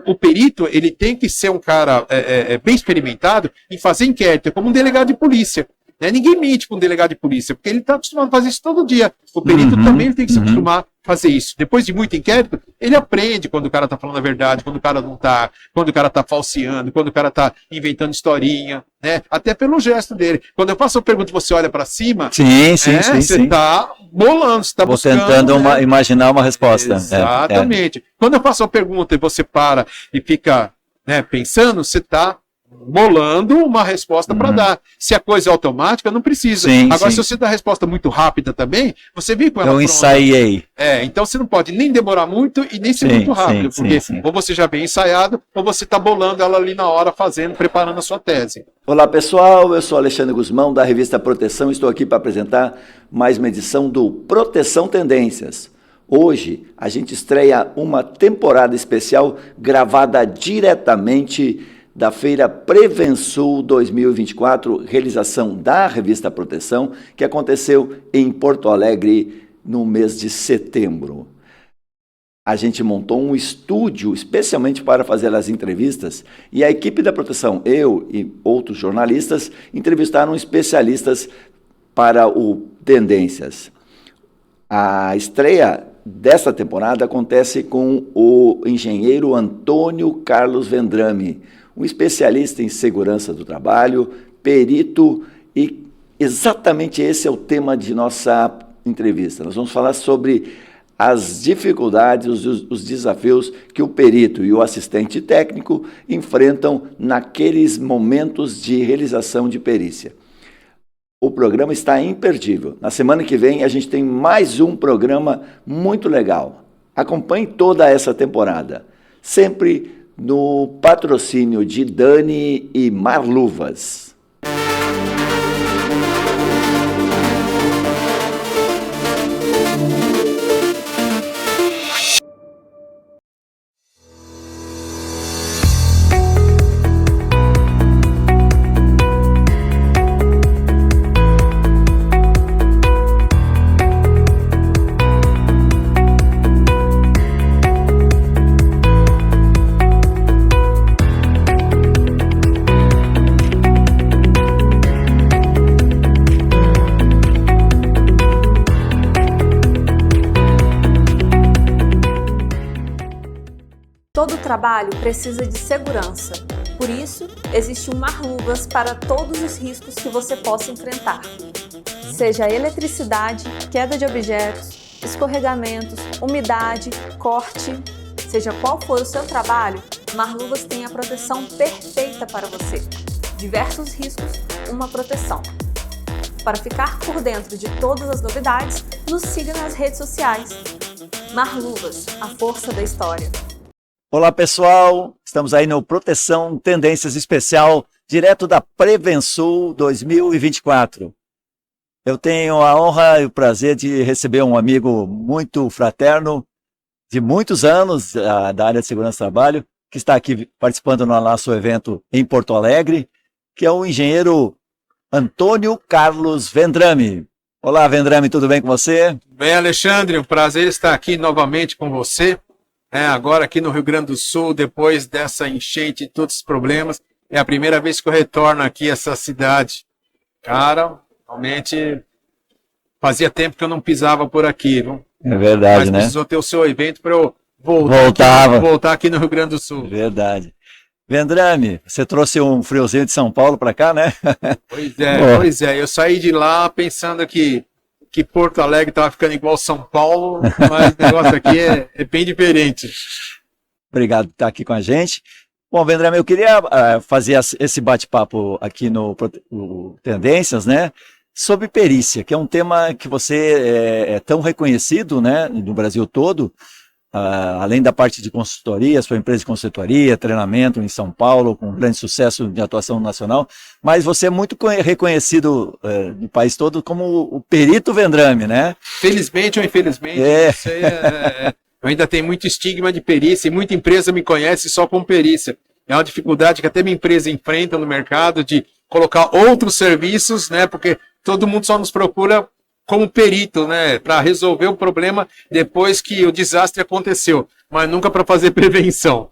o perito, ele tem que ser um cara bem experimentado em fazer inquérito, como um delegado de polícia. Né? Ninguém mente com um delegado de polícia, porque ele está acostumado a fazer isso todo dia. O perito também tem que se acostumar a fazer isso. Depois de muito inquérito, ele aprende quando o cara está falando a verdade, quando o cara não está, quando o cara está falseando, quando o cara está inventando historinha, né? Até pelo gesto dele. Quando eu faço uma pergunta e você olha para cima, você está bolando, você está buscando. Tentando imaginar uma resposta. Exatamente. Quando eu faço uma pergunta e você para e fica, né, pensando, você está bolando uma resposta para dar. Se a coisa é automática, não precisa. Agora, se você dá a resposta muito rápida também, você vem com ela pronta. Eu ensaiei. Então você não pode nem demorar muito e nem ser muito rápido, porque ou você já vem ensaiado, ou você está bolando ela ali na hora, preparando a sua tese. Olá pessoal, eu sou Alexandre Guzmão da revista Proteção, estou aqui para apresentar mais uma edição do Proteção Tendências. Hoje a gente estreia uma temporada especial gravada diretamente da Feira Prevensul 2024, realização da revista Proteção, que aconteceu em Porto Alegre no mês de setembro. A gente montou um estúdio especialmente para fazer as entrevistas e a equipe da Proteção, eu e outros jornalistas, entrevistaram especialistas para o Tendências. A estreia dessa temporada acontece com o engenheiro Antônio Carlos Vendrame, um especialista em segurança do trabalho, perito, e exatamente esse é o tema de nossa entrevista. Nós vamos falar sobre as dificuldades, os desafios que o perito e o assistente técnico enfrentam naqueles momentos de realização de perícia. O programa está imperdível. Na semana que vem a gente tem mais um programa muito legal. Acompanhe toda essa temporada, sempre no patrocínio de Dani e Marluvas. Todo trabalho precisa de segurança. Por isso, existe um Marluvas para todos os riscos que você possa enfrentar. Seja eletricidade, queda de objetos, escorregamentos, umidade, corte, seja qual for o seu trabalho, Marluvas tem a proteção perfeita para você. Diversos riscos, uma proteção. Para ficar por dentro de todas as novidades, nos siga nas redes sociais. Marluvas, a força da história. Olá pessoal, estamos aí no Proteção Tendências Especial, direto da Prevensul 2024. Eu tenho a honra e o prazer de receber um amigo muito fraterno, de muitos anos, da área de segurança do trabalho, que está aqui participando no nosso evento em Porto Alegre, que é o engenheiro Antônio Carlos Vendrame. Olá Vendrame, tudo bem com você? Bem, Alexandre, um prazer estar aqui novamente com você. Agora aqui no Rio Grande do Sul, depois dessa enchente e todos os problemas, é a primeira vez que eu retorno aqui a essa cidade. Cara, realmente fazia tempo que eu não pisava por aqui, viu? É verdade, mas né? Precisou ter o seu evento para eu voltar aqui no Rio Grande do Sul. Verdade. Vendrame, você trouxe um friozinho de São Paulo para cá, né? Pois é. Eu saí de lá pensando que Porto Alegre estava ficando igual São Paulo, mas o negócio aqui é bem diferente. Obrigado por estar aqui com a gente. Bom, Vendrame, eu queria fazer esse bate-papo aqui no Tendências, né, sobre perícia, que é um tema que você é tão reconhecido, né, no Brasil todo, além da parte de consultoria, sua empresa de consultoria, treinamento em São Paulo, com grande sucesso de atuação nacional, mas você é muito reconhecido no país todo como o perito Vendrame, né? Felizmente ou infelizmente, eu ainda tenho muito estigma de perícia e muita empresa me conhece só com perícia. É uma dificuldade que até minha empresa enfrenta no mercado de colocar outros serviços, né? Porque todo mundo só nos procura como perito, né, para resolver o problema depois que o desastre aconteceu, mas nunca para fazer prevenção.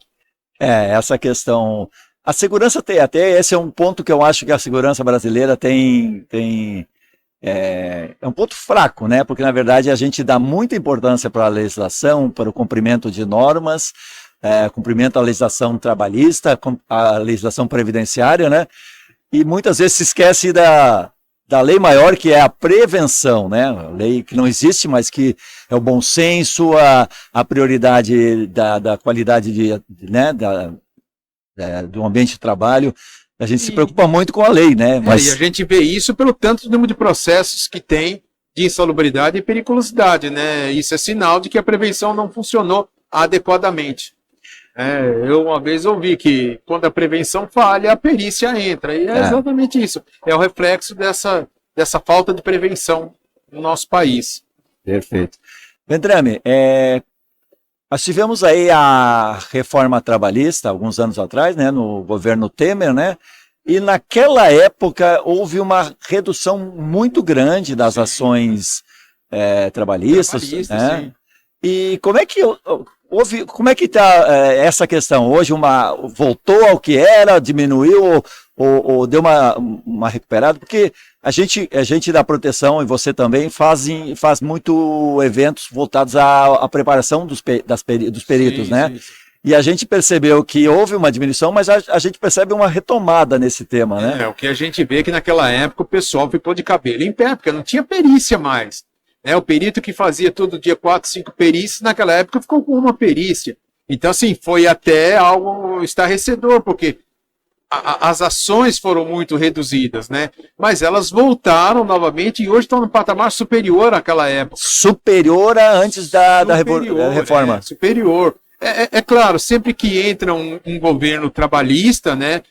Essa questão. A segurança tem, até esse é um ponto que eu acho que a segurança brasileira é um ponto fraco, né? Porque, na verdade, a gente dá muita importância para a legislação, para o cumprimento de normas, cumprimento da legislação trabalhista, a legislação previdenciária, né? E muitas vezes se esquece da lei maior, que é a prevenção, né? A lei que não existe, mas que é o bom senso, a prioridade da qualidade do ambiente de trabalho. A gente se preocupa muito com a lei, né? E a gente vê isso pelo tanto número de processos que tem de insalubridade e periculosidade, né? Isso é sinal de que a prevenção não funcionou adequadamente. Eu uma vez ouvi que quando a prevenção falha, a perícia entra. E é exatamente isso. É o reflexo dessa falta de prevenção no nosso país. Perfeito. Vendrame, nós tivemos aí a reforma trabalhista alguns anos atrás, né, no governo Temer, né? E naquela época houve uma redução muito grande das ações trabalhistas, né? Sim. E como é que como é que está essa questão? Hoje voltou ao que era, diminuiu ou deu uma recuperada? Porque a gente da proteção, e você também, faz muito eventos voltados à preparação dos peritos, né? Sim. E a gente percebeu que houve uma diminuição, mas a gente percebe uma retomada nesse tema, né? O que a gente vê é que naquela época o pessoal ficou de cabelo em pé, porque não tinha perícia mais. O perito que fazia todo dia 4, 5 perícias, naquela época ficou com uma perícia. Então, assim, foi até algo estarrecedor, porque as ações foram muito reduzidas, né? Mas elas voltaram novamente e hoje estão no patamar superior àquela época. Superior a antes da reforma. Superior. É claro, sempre que entra um governo trabalhista, né?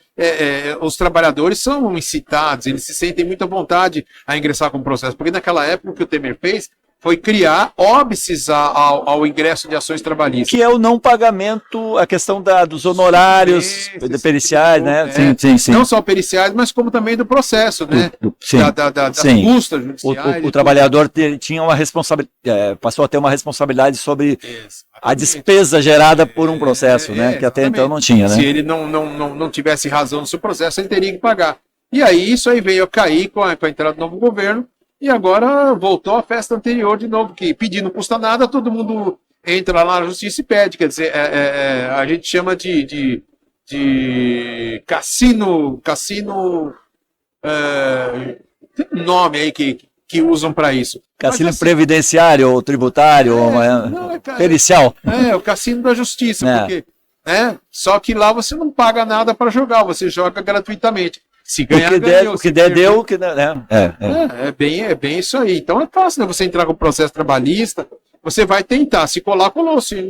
Os trabalhadores são incitados, eles se sentem muito à vontade a ingressar com o processo, porque naquela época o que o Temer fez foi criar óbices ao ingresso de ações trabalhistas. Que é o não pagamento, a questão dos honorários periciais, né? Sim. Não só periciais, mas como também do processo, né? Das custas judiciais. O trabalhador tinha uma responsabilidade, passou a ter uma responsabilidade sobre a despesa gerada por um processo, né? Que até então não tinha, né? Se ele não tivesse razão no seu processo, ele teria que pagar. E aí isso aí veio a cair com a entrada do novo governo. E agora voltou à festa anterior de novo, que pedir não custa nada, todo mundo entra lá na justiça e pede. Quer dizer, a gente chama de cassino, tem um nome aí que usam para isso. Cassino previdenciário ou tributário, pericial. O cassino da justiça, porque só que lá você não paga nada para jogar, você joga gratuitamente. Se ganhar, o que der, deu. É bem isso aí. Então é fácil, né? Você entrar com o processo trabalhista, você vai tentar, se colar, colou. Você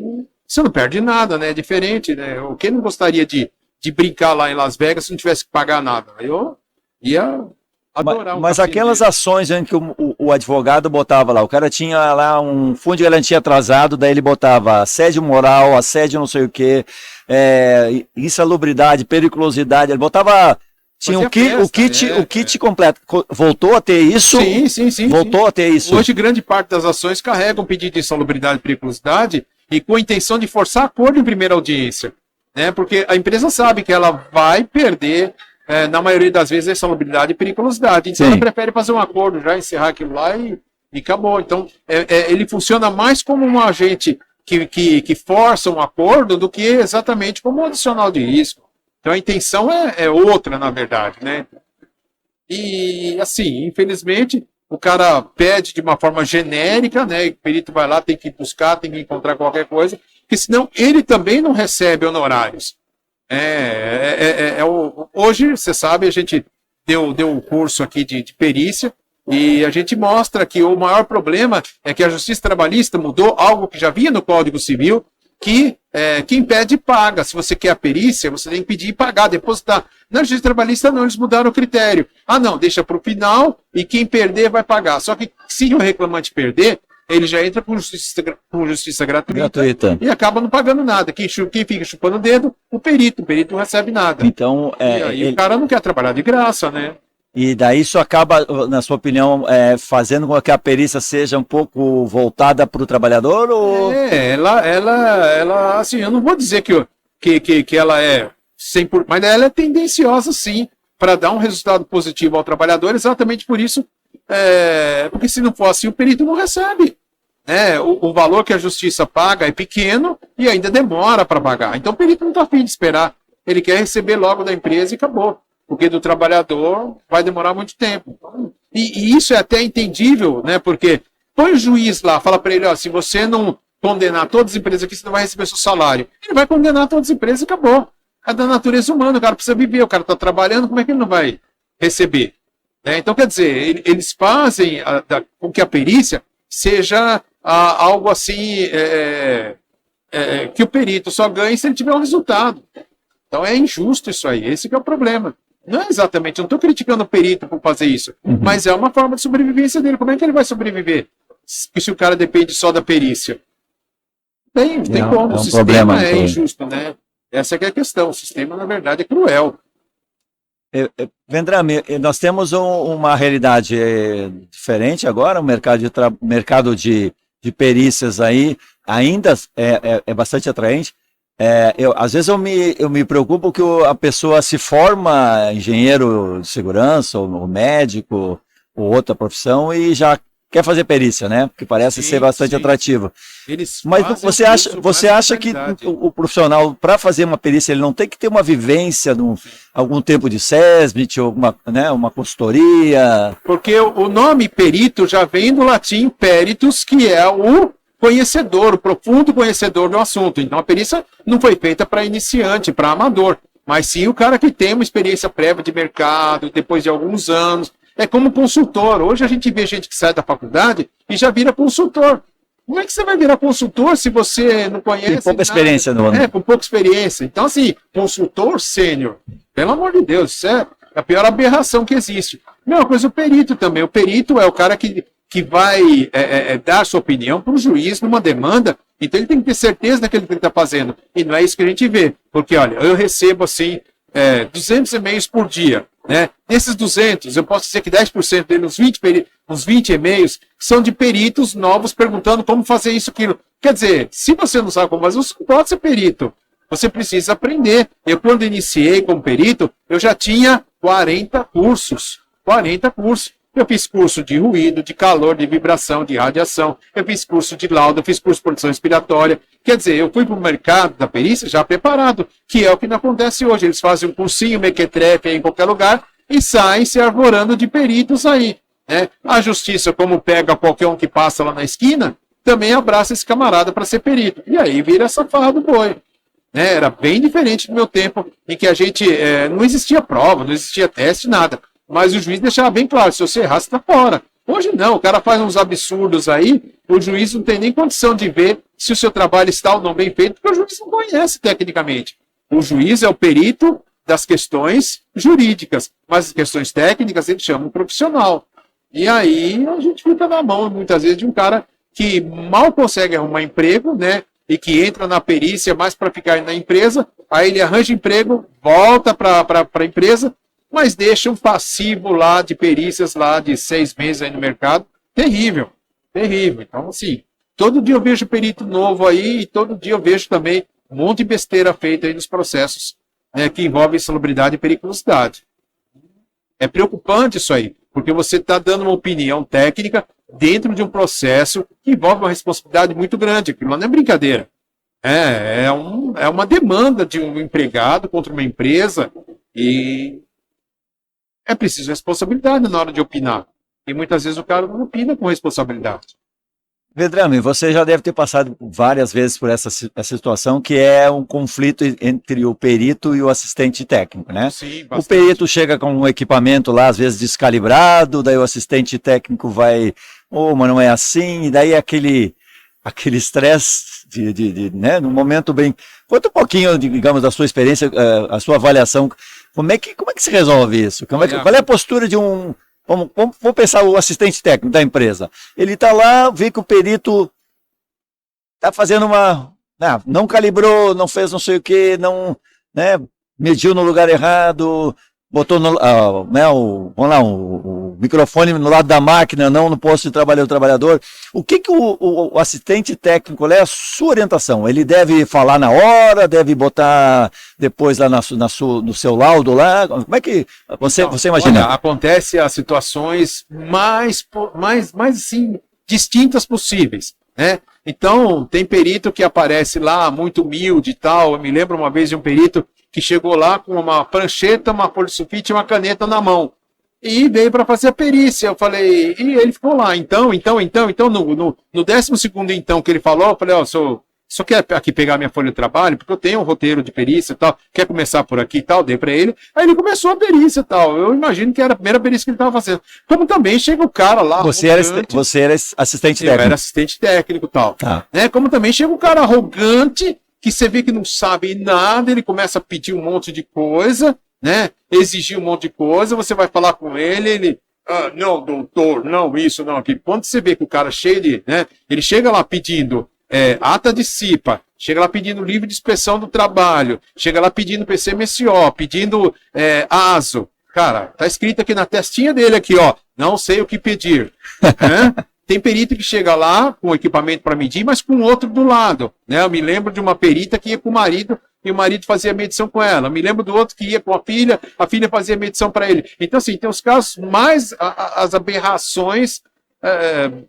não perde nada, né? É diferente, né? Quem não gostaria de brincar lá em Las Vegas se não tivesse que pagar nada? Eu ia adorar. Mas aquelas ações em que o advogado botava lá, o cara tinha lá um fundo de garantia atrasado, daí ele botava assédio moral, assédio não sei o quê, insalubridade, periculosidade, ele botava... Tinha o kit completo. Voltou a ter isso? Sim. Voltou a ter isso. Hoje, grande parte das ações carregam pedido de insalubridade e periculosidade e com a intenção de forçar acordo em primeira audiência. Né? Porque a empresa sabe que ela vai perder, na maioria das vezes, a insalubridade e periculosidade. Então, ela prefere fazer um acordo, já encerrar aquilo lá e acabou. Então, ele funciona mais como um agente que força um acordo do que exatamente como um adicional de risco. Então a intenção é outra, na verdade, né? E, assim, infelizmente, o cara pede de uma forma genérica, né? O perito vai lá, tem que buscar, tem que encontrar qualquer coisa, porque senão ele também não recebe honorários. Hoje, você sabe, a gente deu um curso aqui de perícia, e a gente mostra que o maior problema é que a Justiça Trabalhista mudou algo que já vinha no Código Civil, que quem pede paga. Se você quer a perícia, você tem que pedir e pagar, depositar. Na Justiça Trabalhista não, eles mudaram o critério. Não, deixa para o final e quem perder vai pagar. Só que se o reclamante perder, ele já entra com justiça gratuita e acaba não pagando nada. Quem fica chupando o dedo, o perito não recebe nada. Então, e aí o cara não quer trabalhar de graça, né? E daí isso acaba, na sua opinião, fazendo com que a perícia seja um pouco voltada para o trabalhador? Ou... ela, assim, eu não vou dizer que que ela é 100%, mas ela é tendenciosa sim para dar um resultado positivo ao trabalhador, exatamente por isso, porque se não for assim, o perito não recebe. Né? O valor que a justiça paga é pequeno e ainda demora para pagar. Então o perito não está afim de esperar, ele quer receber logo da empresa e acabou, porque do trabalhador vai demorar muito tempo. E isso é até entendível, né? Porque põe o juiz lá, fala para ele, ó, se você não condenar todas as empresas aqui, você não vai receber seu salário. Ele vai condenar todas as empresas e acabou. É da natureza humana, o cara precisa viver, o cara está trabalhando, como é que ele não vai receber? Né? Então, quer dizer, eles fazem com que a perícia seja algo assim, que o perito só ganhe se ele tiver um resultado. Então é injusto isso aí, esse que é o problema. Não é exatamente, eu não estou criticando o perito por fazer isso, mas é uma forma de sobrevivência dele. Como é que ele vai sobreviver se o cara depende só da perícia? Tem como, o sistema problema, é injusto, né? Essa que é a questão, o sistema, na verdade, é cruel. Vendrame, nós temos uma realidade diferente agora, o mercado de perícias aí ainda é bastante atraente. Às vezes eu me preocupo que a pessoa se forma engenheiro de segurança, ou médico, ou outra profissão, e já quer fazer perícia, né? Porque parece ser bastante atrativo. Mas você acha que o profissional, para fazer uma perícia, ele não tem que ter uma vivência, algum tempo de SESMIT, ou uma consultoria? Porque o nome perito já vem do latim peritus, que é o conhecedor, o profundo conhecedor do assunto. Então a perícia não foi feita para iniciante, para amador, mas sim o cara que tem uma experiência prévia de mercado, depois de alguns anos. É como consultor. Hoje a gente vê gente que sai da faculdade e já vira consultor. Como é que você vai virar consultor se você não conhece? Tem pouca experiência no ano. Com pouca experiência. Então, assim, consultor sênior, pelo amor de Deus, isso é a pior aberração que existe. Mesma coisa o perito também. O perito é o cara que vai dar sua opinião para o juiz numa demanda, então ele tem que ter certeza daquilo que ele está fazendo. E não é isso que a gente vê. Porque, olha, eu recebo, assim, 200 e-mails por dia. Né? Desses 200, eu posso dizer que 10% deles, uns 20 e-mails, são de peritos novos perguntando como fazer isso, aquilo. Quer dizer, se você não sabe como fazer, você não pode ser perito. Você precisa aprender. Eu, quando iniciei como perito, eu já tinha 40 cursos. 40 cursos. Eu fiz curso de ruído, de calor, de vibração, de radiação. Eu fiz curso de laudo, eu fiz curso de produção respiratória. Quer dizer, eu fui para o mercado da perícia já preparado, que é o que não acontece hoje. Eles fazem um cursinho, mequetrefe em qualquer lugar e saem se arvorando de peritos aí. Né? A justiça, como pega qualquer um que passa lá na esquina, também abraça esse camarada para ser perito. E aí vira essa farra do boi. Né? Era bem diferente do meu tempo, em que a gente não existia prova, não existia teste, nada. Mas o juiz deixava bem claro, se você errar, você está fora. Hoje não, o cara faz uns absurdos aí, o juiz não tem nem condição de ver se o seu trabalho está ou não bem feito, porque o juiz não conhece tecnicamente. O juiz é o perito das questões jurídicas, mas as questões técnicas ele chama um profissional. E aí a gente fica na mão, muitas vezes, de um cara que mal consegue arrumar emprego, né? E que entra na perícia mais para ficar na empresa, aí ele arranja emprego, volta para a empresa, mas deixa um passivo lá de perícias lá de 6 meses aí no mercado. Terrível, terrível. Então, assim, todo dia eu vejo perito novo aí e todo dia eu vejo também um monte de besteira feita aí nos processos, né, que envolvem insalubridade e periculosidade. É preocupante isso aí, porque você está dando uma opinião técnica dentro de um processo que envolve uma responsabilidade muito grande. Aquilo não é brincadeira. É uma demanda de um empregado contra uma empresa e é preciso responsabilidade na hora de opinar. E muitas vezes o cara não opina com responsabilidade. Vendrame, você já deve ter passado várias vezes por essa situação, que é um conflito entre o perito e o assistente técnico, né? Sim, bastante. O perito chega com um equipamento lá, às vezes descalibrado, daí o assistente técnico vai, mas não é assim, e daí aquele estresse né, num momento bem... Conta um pouquinho, digamos, da sua experiência, a sua avaliação. Como é que se resolve isso? Qual é a postura de um... Vamos pensar o assistente técnico da empresa. Ele está lá, vê que o perito está fazendo não calibrou, não fez não sei o que, não, né, mediu no lugar errado, botou no, vamos lá, o microfone no lado da máquina, não no posto de trabalho do trabalhador. O que o assistente técnico, qual é a sua orientação? Ele deve falar na hora, deve botar depois lá no seu laudo lá? Como é que você imagina? Olha, acontece as situações mais assim, distintas possíveis, né? Então, tem perito que aparece lá, muito humilde e tal. Eu me lembro uma vez de um perito que chegou lá com uma prancheta, uma polisulfite e uma caneta na mão. E veio para fazer a perícia. Eu falei, e ele ficou lá. Então, no 12º então que ele falou, eu falei, ó, só quer aqui pegar minha folha de trabalho, porque eu tenho um roteiro de perícia e tal, quer começar por aqui e tal, dei para ele. Aí ele começou a perícia e tal. Eu imagino que era a primeira perícia que ele estava fazendo. Como também chega o cara lá. Você era assistente técnico. Eu era assistente técnico e tal. Tá. Né? Como também chega o cara arrogante, que você vê que não sabe nada, ele começa a pedir um monte de coisa, né? Exigir um monte de coisa, você vai falar com ele, não, doutor, não, isso, não, aquilo. Quando você vê que o cara cheio de, né? Ele chega lá pedindo ata de CIPA, chega lá pedindo livro de inspeção do trabalho, chega lá pedindo PCMSO, pedindo ASO. Cara, tá escrito aqui na testinha dele aqui, ó, não sei o que pedir. Tem perito que chega lá com equipamento para medir, mas com outro do lado, né? Eu me lembro de uma perita que ia com o marido e o marido fazia medição com ela. Eu me lembro do outro que ia com a filha fazia medição para ele. Então, assim, tem os casos mais, as aberrações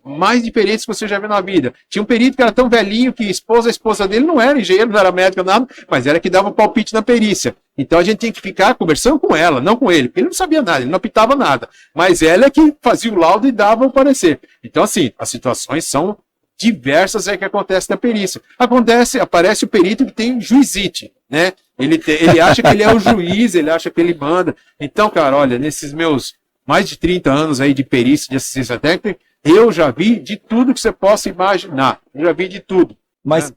mais diferentes que você já viu na vida. Tinha um perito que era tão velhinho que a esposa dele não era engenheiro, não era médico, nada, mas era que dava palpite na perícia. Então a gente tem que ficar conversando com ela, não com ele, porque ele não sabia nada, ele não apitava nada. Mas ela é que fazia o laudo e dava o parecer. Então, assim, as situações são diversas que acontecem na perícia. Aparece o perito que tem juizite, né? Ele acha que ele é o juiz, ele acha que ele manda. Então, cara, olha, nesses meus mais de 30 anos aí de perícia, de assistência técnica, eu já vi de tudo que você possa imaginar. Eu já vi de tudo.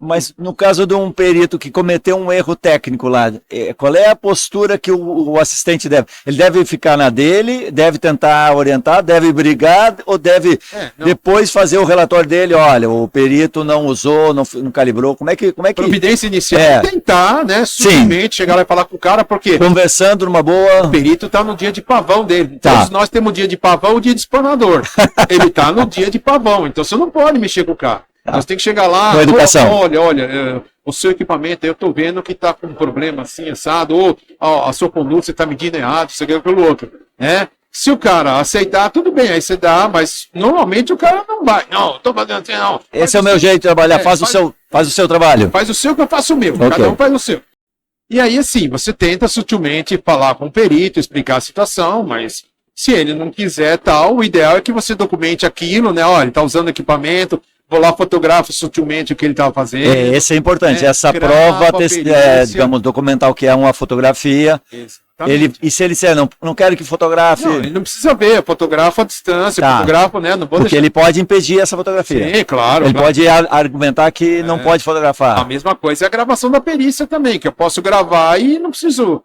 Mas no caso de um perito que cometeu um erro técnico lá, qual é a postura que o assistente deve? Ele deve ficar na dele, deve tentar orientar, deve brigar ou deve depois fazer o relatório dele? Olha, o perito não usou, não calibrou. Como é que... Providência inicial, tentar, né, sutilmente chegar lá e falar com o cara, porque... Conversando numa boa... O perito tá no dia de pavão dele. Todos nós temos o dia de pavão e o dia de espanador. Ele tá no dia de pavão, então você não pode mexer com o cara. Nós temos que chegar lá, olha, o seu equipamento, eu estou vendo que está com um problema assim, assado, ou a sua conduta está medindo errado, isso aqui pelo outro, né? Se o cara aceitar, tudo bem, aí você dá, mas normalmente o cara não vai. Não, estou fazendo assim, não. Esse é o meu jeito de trabalhar, faz o seu trabalho. Faz o seu que eu faço o meu, cada um faz o seu. E aí, assim, você tenta sutilmente falar com o perito, explicar a situação, mas se ele não quiser tal, o ideal é que você documente aquilo, né? Olha, ele está usando equipamento, vou lá, fotografo sutilmente o que ele estava fazendo. Esse é importante, essa prova, digamos, documentar o que é uma fotografia. E se ele disser, não quero que fotografe... Não, ele não precisa ver, fotografa à distância, fotografa, né? Não vou porque ele pode impedir essa fotografia. Sim, claro. Ele pode argumentar que não pode fotografar. A mesma coisa é a gravação da perícia também, que eu posso gravar e não preciso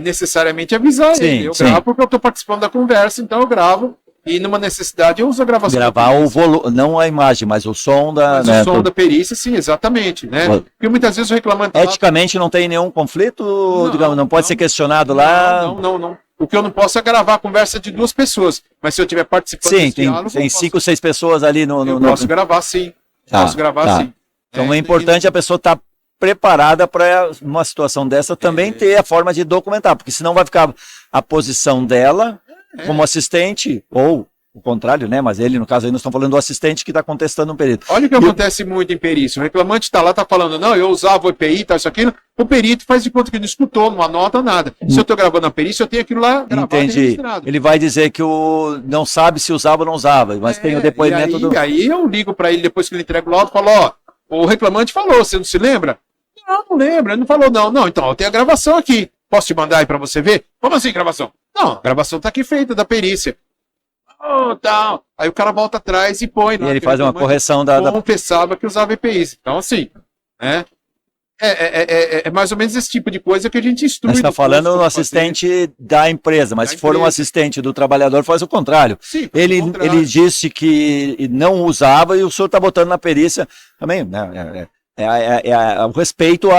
necessariamente avisar ele. Eu gravo porque eu estou participando da conversa, então eu gravo. E numa necessidade eu uso a gravação. Gravar o volume, não a imagem, mas o som da... Mas o som da perícia, sim, exatamente, né? Porque muitas vezes o reclamante... Eticamente não tem nenhum conflito, digamos, não pode ser questionado lá? Não. O que eu não posso é gravar a conversa de duas pessoas, mas se eu estiver participando desse diálogo... Sim, tem 5 ou 6 pessoas ali no... Eu posso gravar, sim. Posso gravar, sim. Então é importante a pessoa estar preparada para, numa situação dessa, também ter a forma de documentar, porque senão vai ficar a posição dela... como assistente, ou o contrário, né? Mas ele, no caso aí, nós estamos falando do assistente que está contestando um perito. Olha o que acontece muito em perícia. O reclamante está lá, está falando, não, eu usava o EPI, tal, isso, aquilo. O perito faz de conta que não escutou, não anota nada. Se eu estou gravando a perícia, eu tenho aquilo lá gravado e registrado. Ele vai dizer que não sabe se usava ou não usava, mas tem o depoimento do... E aí eu ligo para ele, depois que ele entrega o laudo, e falo, ó, o reclamante falou, você não se lembra? Não lembra, ele não falou não. Não, então, eu tenho a gravação aqui. Posso te mandar aí para você ver? Como assim, gravação? Não, a gravação tá aqui feita da perícia. Tal. Aí o cara volta atrás e põe. E ele faz uma correção confessava que usava EPIs. Então, assim, né? É mais ou menos esse tipo de coisa que a gente instrui. Você está falando no assistente da empresa, mas se for um assistente do trabalhador, faz o contrário. Sim, ele disse que não usava e o senhor está botando na perícia também, né? o respeito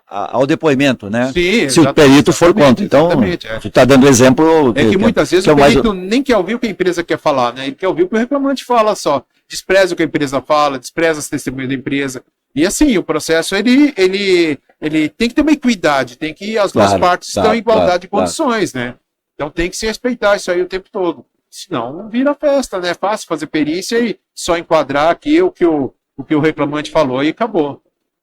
ao depoimento, né? Sim, se o perito for contra. Então, tu está dando exemplo... É que muitas vezes o perito nem quer ouvir o que a empresa quer falar, né? Ele quer ouvir o que o reclamante fala só. Despreza o que a empresa fala, despreza as testemunhas da empresa. E assim, o processo, ele tem que ter uma equidade, tem que as duas partes estão em igualdade de condições, né? Então tem que se respeitar isso aí o tempo todo. Senão não vira festa, né? É fácil fazer perícia e só enquadrar aqui o que o reclamante falou e acabou.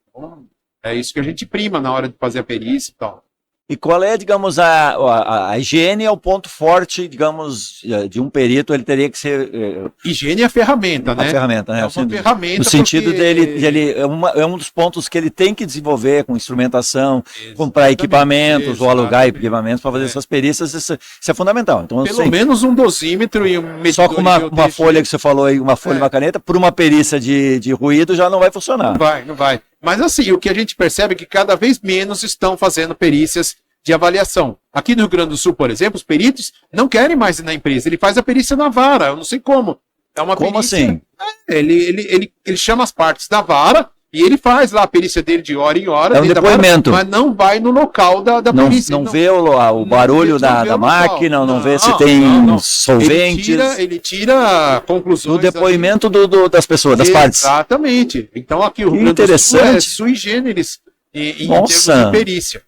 Então, é isso que a gente prima na hora de fazer a perícia e tal. E qual é, digamos, a higiene é o ponto forte, digamos, de um perito, ele teria que ser... Higiene é a ferramenta, né? A ferramenta, né? É uma ferramenta. No sentido dele é um dos pontos que ele tem que desenvolver com instrumentação, comprar equipamentos ou alugar equipamentos para fazer essas perícias, isso é fundamental. Então, pelo menos um dosímetro e um medidor. Só com uma folha que você falou aí, uma folha e uma caneta, por uma perícia de ruído já não vai funcionar. Não vai. Mas assim, o que a gente percebe é que cada vez menos estão fazendo perícias de avaliação. Aqui no Rio Grande do Sul, por exemplo, os peritos não querem mais ir na empresa. Ele faz a perícia na vara, eu não sei como. É uma como perícia, assim? Ele chama as partes da vara e ele faz lá a perícia dele de hora em hora. É um depoimento. Vara, mas não vai no local da perícia. Não vê o barulho da máquina, não vê se tem solventes. Ele tira conclusões. Do depoimento das pessoas, das partes. Exatamente. Então aqui o Rio Grande do Sul é sui generis em termos de perícia.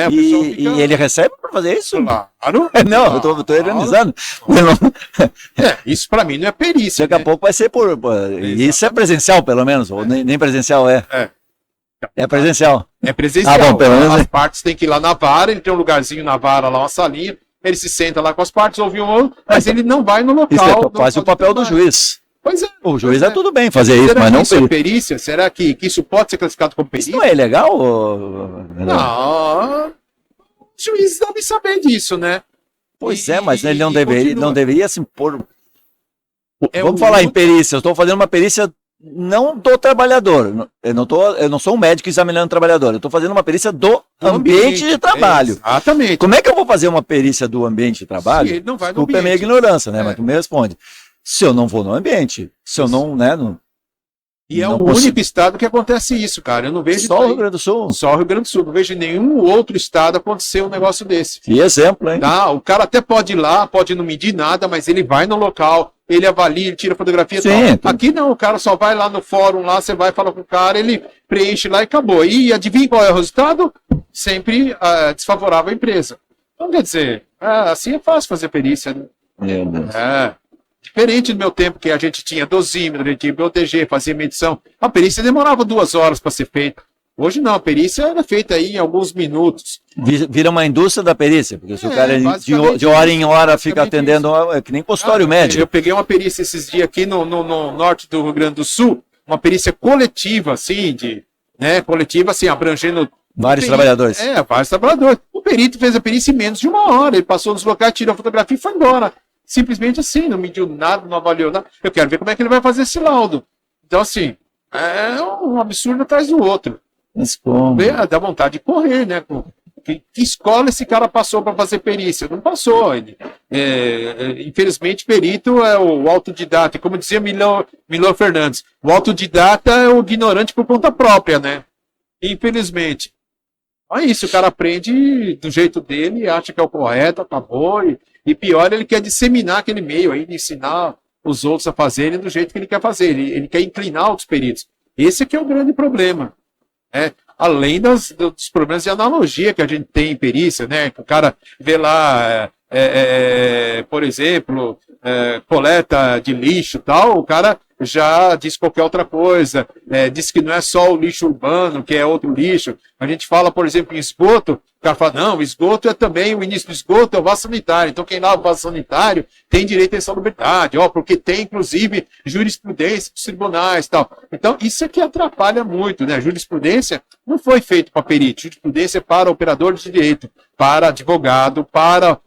E ele recebe para fazer isso? Claro. Não, eu estou ironizando. Isso para mim não é perícia. Daqui a pouco vai ser isso é presencial, pelo menos, ou nem presencial é. É presencial. É presencial. Bom, pelo menos as partes têm que ir lá na vara, ele tem um lugarzinho na vara, lá uma salinha, ele se senta lá com as partes, ouve um outro, mas ele não vai no local. Faz o papel do juiz. Pois é. O juiz é tudo bem fazer isso, mas não isso é perícia? Será que isso pode ser classificado como perícia? Isso não é ilegal? Não. O juiz deve saber disso, né? Pois mas ele não deveria se impor. Vamos falar em perícia. Eu estou fazendo uma perícia não do trabalhador. Eu não sou um médico examinando o trabalhador. Eu estou fazendo uma perícia do ambiente de trabalho. Exatamente. Como é que eu vou fazer uma perícia do ambiente de trabalho? Se ele não vai no Desculpa a minha ignorância, né? Mas tu me responde. Se eu não vou no ambiente, se eu não, né? E é o único estado que acontece isso, cara. Eu não vejo. Só o Rio Grande do Sul. Só o Rio Grande do Sul. Não vejo em nenhum outro estado acontecer um negócio desse. Que exemplo, hein? Tá? O cara até pode ir lá, pode não medir nada, mas ele vai no local, ele avalia, ele tira fotografia e tal. Aqui não, o cara só vai lá no fórum, lá você vai falar com o cara, ele preenche lá e acabou. E adivinha qual é o resultado? Sempre desfavorável à empresa. Então, quer dizer, assim é fácil fazer perícia, né? Meu Deus. Diferente do meu tempo, que a gente tinha dosímetro, a gente tinha BOTG, fazia medição. A perícia demorava 2 horas para ser feita. Hoje não, a perícia era feita aí em alguns minutos. Vira uma indústria da perícia, porque se o cara de hora em hora fica atendendo, é que nem consultório médico. Eu peguei uma perícia esses dias aqui no norte do Rio Grande do Sul, uma perícia coletiva, assim, coletiva, assim, abrangendo vários trabalhadores. Vários trabalhadores. O perito fez a perícia em menos de 1 hora, ele passou nos locais, tirou a fotografia e foi embora. Simplesmente assim, não mediu nada, não avaliou nada. Eu quero ver como é que ele vai fazer esse laudo. Então, assim, é um absurdo atrás do outro. Mas como? Dá vontade de correr, né? Que escola esse cara passou para fazer perícia? Não passou. Infelizmente, perito é o autodidata. Como dizia Milor Fernandes, o autodidata é o ignorante por conta própria, né? Infelizmente. É isso, o cara aprende do jeito dele, acha que é o correto, acabou. E pior, ele quer disseminar aquele meio aí, de ensinar os outros a fazerem do jeito que ele quer fazer. Ele quer inclinar outros peritos. Esse aqui é o grande problema. Além dos problemas de analogia que a gente tem em perícia, né? Que o cara vê lá, por exemplo, coleta de lixo e tal, o cara já diz qualquer outra coisa, diz que não é só o lixo urbano, que é outro lixo. A gente fala, por exemplo, em esgoto, o cara fala, não, o esgoto é também, o início do esgoto é o vaso sanitário, então quem lava o vaso sanitário tem direito à insalubridade, porque tem, inclusive, jurisprudência dos tribunais e tal. Então, isso aqui atrapalha muito, né? A jurisprudência não foi feita para perito, jurisprudência é para operador de direito, para advogado, para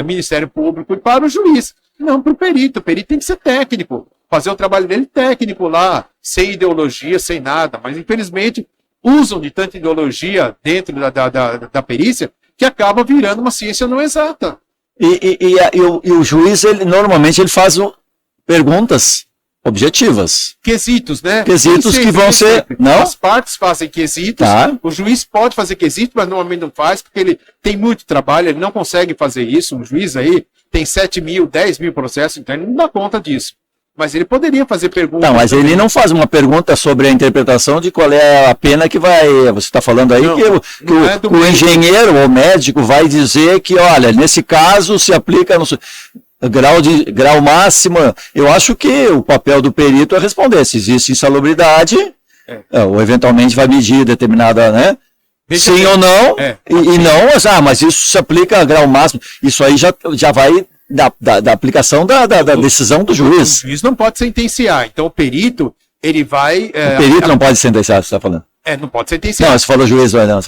Ministério Público e para o juiz, não para o perito. O perito tem que ser técnico, fazer o trabalho dele técnico lá, sem ideologia, sem nada, mas infelizmente usam de tanta ideologia dentro da perícia que acaba virando uma ciência não exata. E o juiz, normalmente, ele faz perguntas objetivas. Quesitos, né? Quesitos que vão ser... Não? As partes fazem quesitos, Tá. o juiz pode fazer quesitos, mas normalmente não faz, porque ele tem muito trabalho, ele não consegue fazer isso. Um juiz aí tem 7 mil, 10 mil processos, então ele não dá conta disso. Mas ele poderia fazer perguntas. Não, mas também. ele não faz uma pergunta sobre a interpretação de qual é a pena que vai... Você está falando aí Não, que, não é do o engenheiro ou médico vai dizer que, olha, nesse caso se aplica no grau máximo. Eu acho que o papel do perito é responder se existe insalubridade, ou eventualmente vai medir determinada, né? Veja Sim bem. ou não, É. e não, mas isso se aplica a grau máximo. Isso aí já vai da aplicação da decisão do O juiz. juiz não pode sentenciar, então o perito, ele vai... O perito não pode sentenciar, você está falando. Não pode sentenciar. Não, você falou juiz, não.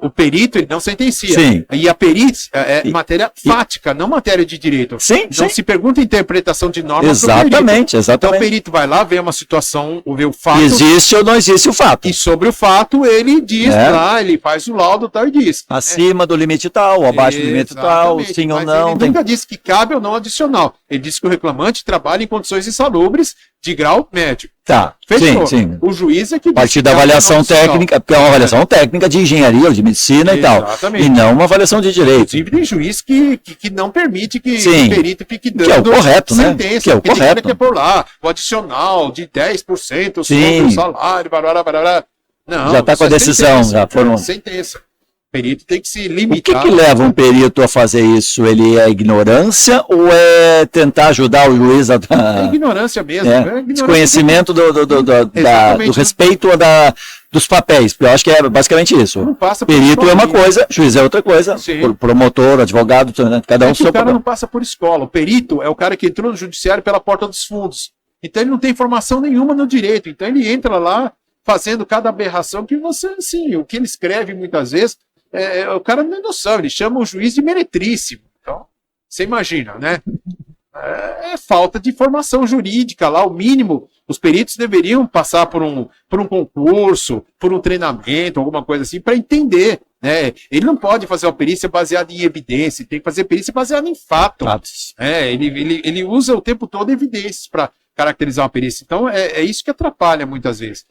O perito, ele não sentencia. Sim. E a perícia é matéria fática, não matéria de direito. Sim, Não sim. se pergunta interpretação de norma pro perito. Exatamente. Então o perito vai lá, vê uma situação, vê o fato, Existe ou não existe o fato. e sobre o fato ele diz lá, ele faz o laudo tal e diz. Acima do limite tal, ou abaixo do limite tal, Exatamente. sim ou Mas não. Ele nunca disse que cabe ou não adicional. Ele disse que o reclamante trabalha em condições insalubres de grau médio. Tá, Fechou. sim. O juiz é que A diz partir que da cabe ou não avaliação adicional. técnica, porque é uma avaliação técnica de engenharia ou de medicina e tal. Exatamente. E não uma avaliação de direito. Inclusive tem juiz que não permite que Sim. o perito fique dando Que é o correto, né? sentença, Que é o porque tem correto. que pôr lá o adicional de 10% Sim. sobre o salário, barará. Não, Já tá isso com a é decisão, sentença, já foram- sentença. O perito tem que se O que limitar. que leva um perito a fazer isso? Ele é ignorância ou é tentar ajudar o juiz a... É ignorância mesmo. É, é ignorância desconhecimento do Exatamente. respeito dos papéis. Eu acho que é basicamente isso. Não passa por Perito é uma escola. coisa, juiz é outra coisa, Sim. promotor, advogado, né? Cada um É que seu o cara papel. não passa por escola. O perito é o cara que entrou no judiciário pela porta dos fundos. Então ele não tem formação nenhuma no direito. Então ele entra lá fazendo cada aberração que você, assim, o que ele escreve muitas vezes, o cara não tem noção. Ele chama o juiz de meretríssimo. Então, você imagina, né? É falta de formação jurídica lá, o mínimo. Os peritos deveriam passar por um concurso, por um treinamento, alguma coisa assim, para entender, né? Ele não pode fazer uma perícia baseada em evidência, tem que fazer perícia baseada em fato. Fatos. Ele usa o tempo todo evidências para caracterizar uma perícia. Então, é isso que atrapalha muitas vezes.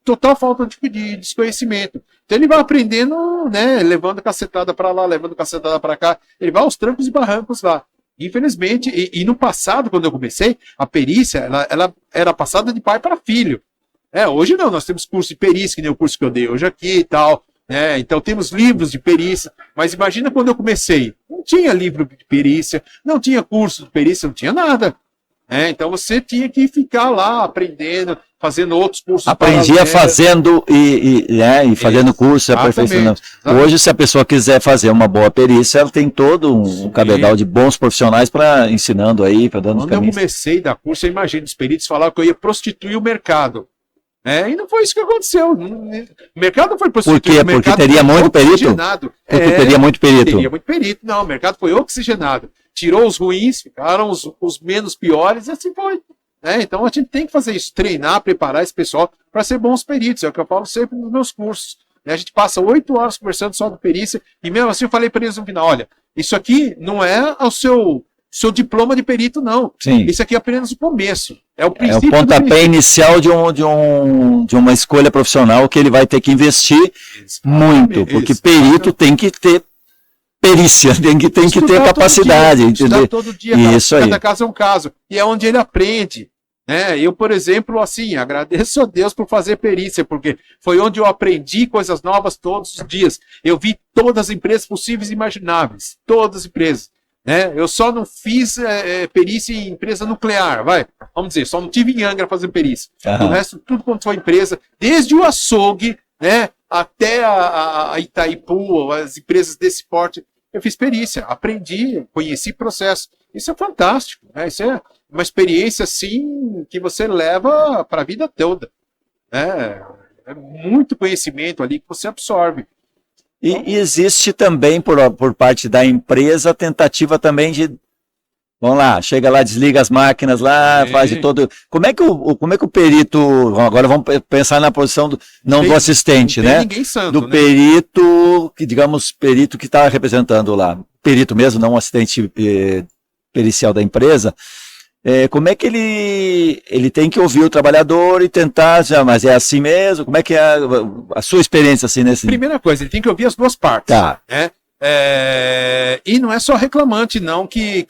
Total falta de desconhecimento. Então, ele vai aprendendo, né? Levando cacetada para lá, levando cacetada para cá. Ele vai aos trancos e barrancos lá. Infelizmente, e no passado, quando eu comecei, a perícia, ela era passada de pai para filho. Hoje não, nós temos curso de perícia, que nem o curso que eu dei hoje aqui e tal. Então temos livros de perícia, mas imagina quando eu comecei, não tinha livro de perícia, não tinha curso de perícia, não tinha nada. Então você tinha que ficar lá aprendendo, fazendo outros cursos. Aprendia paralelos. fazendo e fazendo curso, Exatamente. aperfeiçoando. Exatamente. Hoje, se a pessoa quiser fazer uma boa perícia, ela tem todo um cabedal de bons profissionais para ensinando aí, para dando os Quando eu caminhos. comecei a dar curso, eu imagino, os peritos falavam que eu ia prostituir o mercado. E não foi isso que aconteceu. O mercado não foi Por prostituído. quê? O mercado Porque teria foi muito perito? oxigenado. Porque teria muito perito. Teria muito perito. Não, o mercado foi oxigenado. Tirou os ruins, ficaram os menos piores, e assim foi. Então a gente tem que fazer isso, treinar, preparar esse pessoal para ser bons peritos. É o que eu falo sempre nos meus cursos. A gente passa 8 horas conversando só de perícia, e mesmo assim eu falei para eles no final, olha, isso aqui não é o seu diploma de perito, não. Sim. Isso aqui é apenas o começo. É o É o princípio do pontapé princípio. inicial de uma escolha profissional que ele vai ter que investir muito, porque perito tem que ter perícia, tem que ter Estudar capacidade, todo dia, estudar entender? todo dia, Isso aí. cada caso é um caso. E é onde ele aprende. Eu, por exemplo, assim, agradeço a Deus por fazer perícia, porque foi onde eu aprendi coisas novas todos os dias. Eu vi todas as empresas possíveis e imagináveis, todas as empresas. Eu só não fiz perícia em empresa nuclear, vamos dizer, só não tive em Angra fazendo perícia. Aham. O resto, tudo quanto foi empresa, desde o açougue, até a Itaipu, as empresas desse porte, eu fiz perícia, aprendi, conheci processo. Isso é fantástico, Isso é uma experiência, assim, que você leva para a vida toda. É muito conhecimento ali que você absorve. E existe também, por parte da empresa, a tentativa também de... Vamos lá, chega lá, desliga as máquinas lá, Sim. faz de todo... Como é que o perito... Agora vamos pensar na posição do assistente, Não tem né? ninguém santo, Do né? perito, perito que está representando lá. Perito mesmo, não um assistente pericial da empresa. como é que ele tem que ouvir o trabalhador e tentar, mas é assim mesmo? Como é que é a sua experiência assim nesse... Primeira coisa, ele tem que ouvir as duas partes. Tá. Né? E não é só reclamante, não, que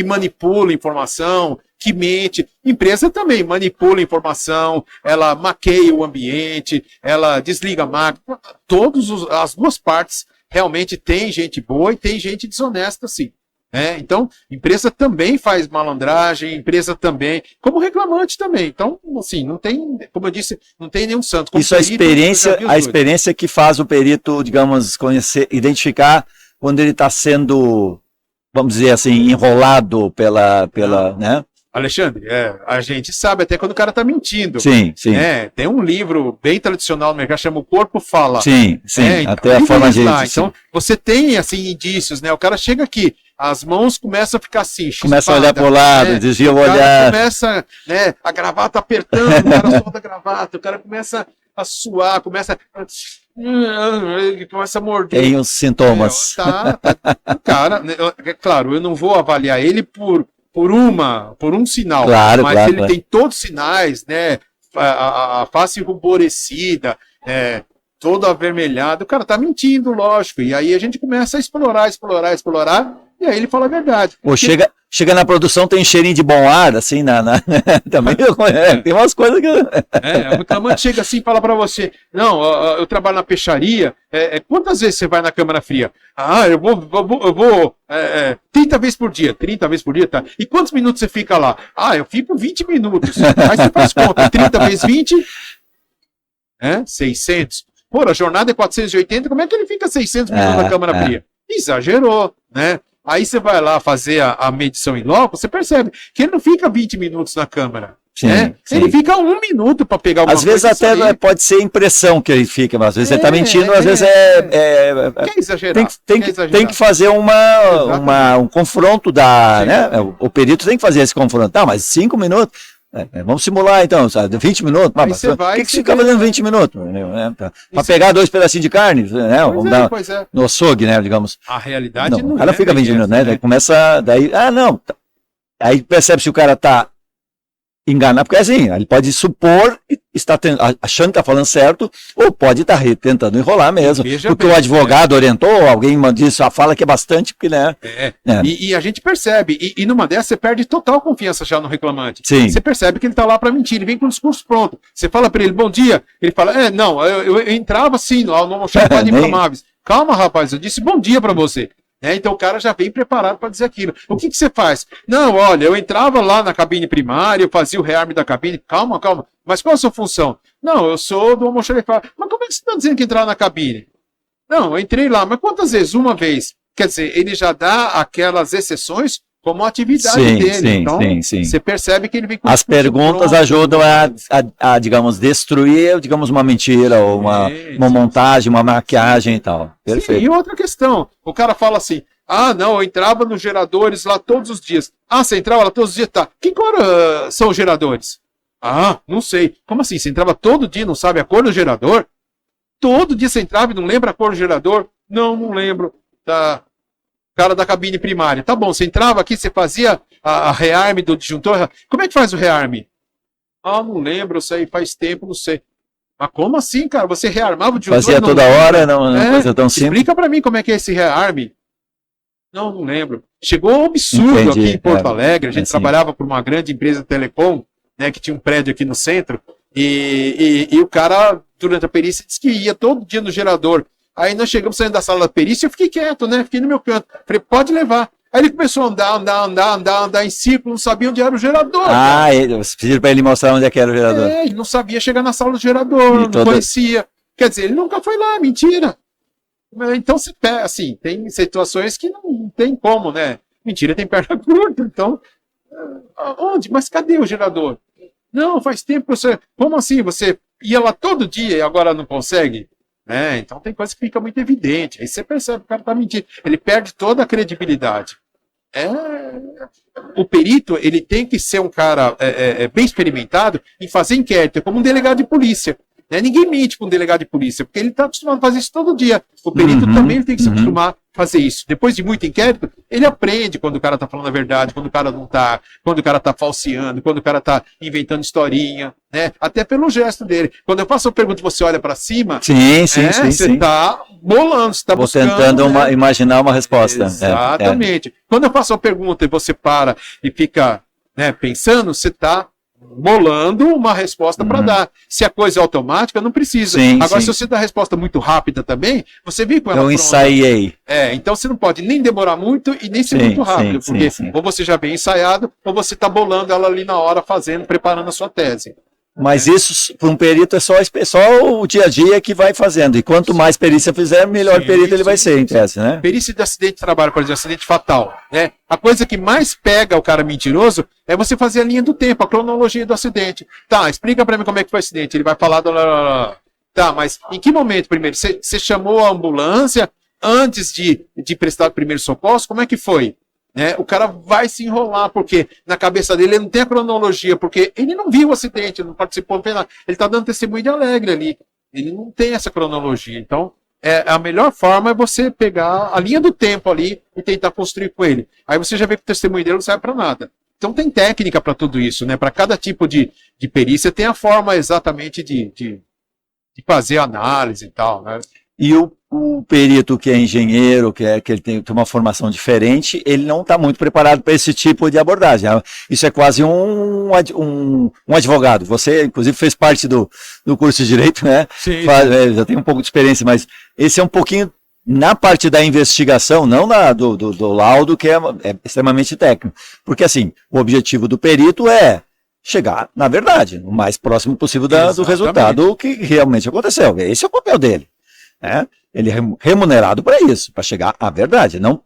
manipula informação, que mente. Empresa também manipula informação, ela maqueia o ambiente, ela desliga a máquina. As duas partes realmente tem gente boa e tem gente desonesta, sim. Então, empresa também faz malandragem, empresa também, como reclamante também. Então, assim, não tem, como eu disse, não tem nenhum santo. Como isso perito, a experiência que faz o perito, digamos, conhecer, identificar quando ele está sendo, vamos dizer assim, enrolado né? Alexandre, a gente sabe até quando o cara está mentindo. Sim, sim. Tem um livro bem tradicional no mercado, chama O Corpo Fala. Sim, sim, então, até a forma de... Então, você tem, assim, indícios, né? O cara chega aqui, as mãos começam a ficar assim, começa a olhar para o lado, desvia o olhar. Começa, né, a gravata apertando, o cara solta a gravata, o cara começa a suar, começa a morder. Tem os sintomas. Cara, é claro, eu não vou avaliar ele por um sinal, claro, mas claro, ele tem todos os sinais, né, a face ruborecida, todo avermelhado, o cara tá mentindo, lógico, e aí a gente começa a explorar, e aí ele fala a verdade. Pô, chega na produção, tem cheirinho de bom ar, assim, também tem umas coisas que... O reclamante chega assim e fala pra você, não, eu trabalho na peixaria, quantas vezes você vai na câmara fria? Eu vou 30 vezes por dia, tá. E quantos minutos você fica lá? Eu fico 20 minutos. Aí você faz conta, 30 vezes 20, 600. Pô, a jornada é 480, como é que ele fica 600 minutos na câmara fria? Exagerou, né? Aí você vai lá fazer a medição em loco, você percebe que ele não fica 20 minutos na câmera. Sim, sim. Ele fica 1 minuto para pegar alguma coisa. Às vezes até pode ser impressão que ele fica, mas às vezes ele está mentindo, às vezes Quer exagerar. Tem que fazer um confronto né? O perito tem que fazer esse confronto. Mas 5 minutos. Vamos simular então, sabe? 20 minutos. Por que você fica fazendo 20 minutos? Para pegar 2 pedacinhos de carne, né? No açougue, né? Digamos. A realidade não o cara fica 20 minutos, né? Daí começa. Aí percebe se o cara está enganado, porque assim, ele pode supor está achando que está falando certo, ou pode estar tentando enrolar mesmo. Porque o advogado orientou, alguém disse, fala que é bastante, porque, né? E a gente percebe, e numa dessas você perde total confiança já no reclamante. Sim. Você percebe que ele está lá para mentir, ele vem com o discurso pronto. Você fala para ele, bom dia, ele fala, eu entrava assim, no almoxarifado inflamáveis. Calma, rapaz, eu disse bom dia para você. Então o cara já vem preparado para dizer aquilo. O que você faz? Não, olha, eu entrava lá na cabine primária, eu fazia o rearme da cabine. Calma. Mas qual é a sua função? Não, eu sou do almoxarifado. Mas como é que você está dizendo que entrar na cabine? Não, eu entrei lá. Mas quantas vezes? Uma vez. Quer dizer, ele já dá aquelas exceções como atividade dele. Então, você percebe que ele vem com as perguntas ajudam a, digamos, destruir, digamos, uma mentira ou uma montagem, uma maquiagem e tal. Perfeito. Sim, e outra questão, o cara fala assim, não, eu entrava nos geradores lá todos os dias. Você entrava lá todos os dias, tá. Que cor são os geradores? Não sei. Como assim? Você entrava todo dia e não sabe a cor do gerador? Todo dia você entrava e não lembra a cor do gerador? Não lembro. Tá. Cara da cabine primária. Tá bom, você entrava aqui, você fazia a rearme do disjuntor. Como é que faz o rearme? Não lembro, eu sei, faz tempo, não sei. Mas como assim, cara? Você rearmava o disjuntor? Fazia toda hora, não coisa tão simples. Explica pra mim como é que é esse rearme. Não lembro. Chegou um absurdo aqui em Porto Alegre. A gente trabalhava por uma grande empresa de telecom, né, que tinha um prédio aqui no centro. E o cara, durante a perícia, disse que ia todo dia no gerador. Aí nós chegamos saindo da sala da perícia, eu fiquei quieto, né? Fiquei no meu canto. Falei, pode levar. Aí ele começou a andar em círculo, não sabia onde era o gerador. Você pediu para ele mostrar onde é que era o gerador. Ele não sabia chegar na sala do gerador, não conhecia. Quer dizer, ele nunca foi lá, mentira. Então, assim, tem situações que não tem como, né? Mentira tem perna curta, então... Onde? Mas cadê o gerador? Não, faz tempo que você... Como assim? Você ia lá todo dia e agora não consegue? Então tem coisa que fica muito evidente. Aí você percebe que o cara tá mentindo. Ele perde toda a credibilidade. O perito, ele tem que ser um cara bem experimentado em fazer inquérito, como um delegado de polícia. Ninguém mente com um delegado de polícia, porque ele está acostumado a fazer isso todo dia. O perito também tem que se acostumar fazer isso. Depois de muito inquérito, ele aprende quando o cara tá falando a verdade, quando o cara não tá, quando o cara tá falseando, quando o cara tá inventando historinha, né? Até pelo gesto dele. Quando eu faço a pergunta, você olha para cima, sim, você tá bolando, você tá Vou buscando, tentando né? Imaginar uma resposta. Exatamente. Quando eu faço a pergunta e você para e fica, né, pensando, você tá bolando uma resposta para dar. Se a coisa é automática, não precisa. Agora, se você dá a resposta muito rápida também, você vem com ela pronta. Eu ensaiei. Então você não pode nem demorar muito e nem ser muito rápido, porque ou você já vem ensaiado, ou você está bolando ela ali na hora, fazendo, preparando a sua tese. Mas isso, para um perito, é só o dia a dia que vai fazendo. E quanto mais perícia fizer, melhor perito ele vai ser, em tese, né? Perícia de acidente de trabalho, por exemplo, acidente fatal, né? A coisa que mais pega o cara mentiroso é você fazer a linha do tempo, a cronologia do acidente. Tá, explica para mim como é que foi o acidente. Ele vai falar Tá, mas em que momento primeiro? Você chamou a ambulância antes de prestar o primeiro socorro? Como é que foi? Né? O cara vai se enrolar, porque na cabeça dele ele não tem a cronologia, porque ele não viu o acidente, não participou, não fez nada. Ele está dando testemunho de alegre ali. Ele não tem essa cronologia. Então, a melhor forma é você pegar a linha do tempo ali e tentar construir com ele. Aí você já vê que o testemunho dele não serve para nada. Então tem técnica para tudo isso, né? Para cada tipo de perícia tem a forma exatamente de fazer a análise e tal, né? E o perito que é engenheiro, que ele tem uma formação diferente, ele não está muito preparado para esse tipo de abordagem. Isso é quase um advogado. Você, inclusive, fez parte do curso de Direito, né? Sim. Já tem um pouco de experiência, mas esse é um pouquinho na parte da investigação, não do laudo, que é extremamente técnico. Porque, assim, o objetivo do perito é chegar na verdade, o mais próximo possível do resultado que realmente aconteceu. Esse é o papel dele. Né? Ele é remunerado para isso, para chegar à verdade, não